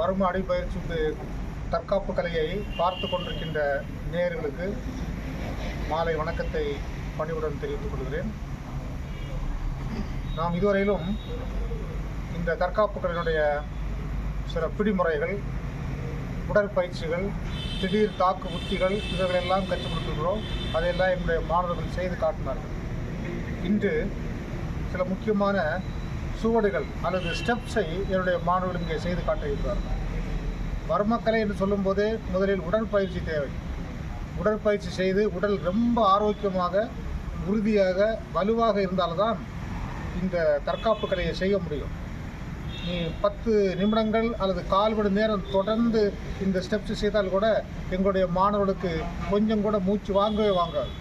வரும அடிப்பயிற்சி தற்காப்பு கலையை பார்த்து கொண்டிருக்கின்ற நேயர்களுக்கு மாலை வணக்கத்தை பணிவுடன் தெரிவித்துக் கொள்கிறேன். நாம் இதுவரையிலும் இந்த தற்காப்பு கலையினுடைய சில பிடிமுறைகள், உடற்பயிற்சிகள், திடீர் தாக்கு உத்திகள் இவைகளெல்லாம் கற்றுக் கொடுத்துக்கிறோம். அதையெல்லாம் என்னுடைய மாணவர்கள் செய்து காட்டினார்கள். இன்று சில முக்கியமான சுவடுகள் அல்லது ஸ்டெப்ஸை என்னுடைய மாணவர்கள் இங்கே செய்து காட்ட இருக்கிறார்கள். வர்மக்கலை என்று சொல்லும்போதே முதலில் உடற்பயிற்சி தேவை. உடற்பயிற்சி செய்து உடல் ரொம்ப ஆரோக்கியமாக, உறுதியாக, வலுவாக இருந்தால்தான் இந்த தற்காப்பு கலையை செய்ய முடியும். நீ 10 நிமிடங்கள் அல்லது 1/4 மணி நேரம் தொடர்ந்து இந்த ஸ்டெப்ஸ் செய்தால் கூட எங்களுடைய மாணவர்களுக்கு கொஞ்சம் கூட மூச்சு வாங்கவே வாங்காது.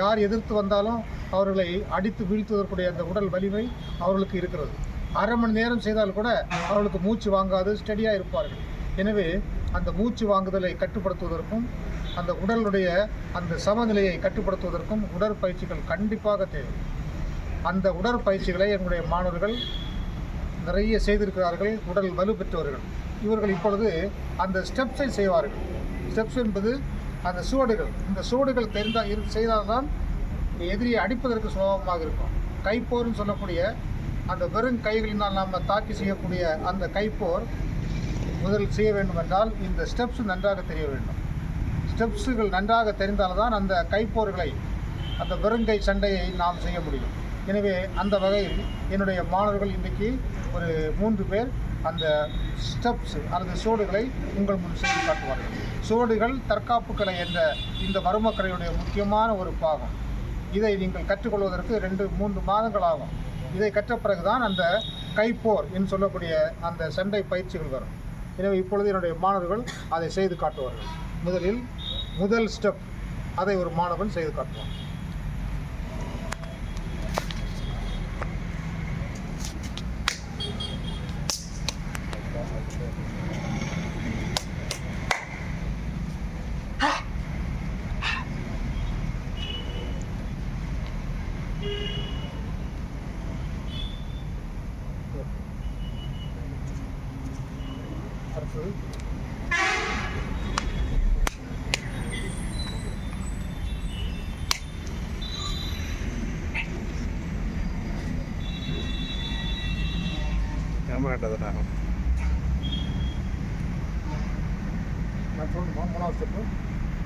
யார் எதிர்த்து வந்தாலும் அவர்களை அடித்து வீழ்த்துவதற்குரிய அந்த உடல் வலிமை அவர்களுக்கு இருக்கிறது. 1/2 மணி நேரம் செய்தால் கூட அவர்களுக்கு மூச்சு வாங்காது, ஸ்டெடியாக இருப்பார்கள். எனவே அந்த மூச்சு வாங்குதலை கட்டுப்படுத்துவதற்கும் அந்த உடலுடைய அந்த சமநிலையை கட்டுப்படுத்துவதற்கும் உடற்பயிற்சிகள் கண்டிப்பாக தேவை. அந்த உடற்பயிற்சிகளை என்னுடைய மாணவர்கள் நிறைய செய்திருக்கிறார்கள். உடல் வலு பெற்றவர்கள் இவர்கள் இப்பொழுது அந்த ஸ்டெப்ஸை செய்வார்கள். ஸ்டெப்ஸ் என்பது அந்த சுவடுகள். இந்த சுவடுகள் செய்தால்தான் எதிரியை அடிப்பதற்கு சுலபமாக இருக்கும். கைப்போர்னு சொல்லக்கூடிய அந்த வெறும் கைகளினால் நாம் தாக்கி செய்யக்கூடிய அந்த கைப்போர் முதல் செய்ய வேண்டும் என்றால் இந்த ஸ்டெப்ஸ் நன்றாக தெரிய வேண்டும். ஸ்டெப்ஸுகள் நன்றாக தெரிந்தால்தான் அந்த கைப்போர்களை, அந்த வெறுங்கை சண்டையை நாம் செய்ய முடியும். எனவே அந்த வகையில் என்னுடைய மாணவர்கள் இன்றைக்கு ஒரு 3 பேர் அந்த ஸ்டெப்ஸ் அல்லது சுவடுகளை உங்கள் முன் செய்து காட்டுவார்கள். சுவடுகள் தற்காப்பு கலை என்ற இந்த வர்மக்கலையுடைய முக்கியமான ஒரு பாகம். இதை நீங்கள் கற்றுக்கொள்வதற்கு 2-3 மாதங்கள் ஆகும். இதை கற்ற பிறகுதான் அந்த கைப்போர் என்று சொல்லக்கூடிய அந்த சண்டை பயிற்சிகள் வரும். எனவே இப்பொழுது என்னுடைய மாணவர்கள் அதை செய்து காட்டுவார்கள். முதல் ஸ்டெப் அதை ஒரு மாணவன் செய்து காட்டுவான். அடுத்தது நான் சொல்லணுமா? 3வது ஸ்டெப்பு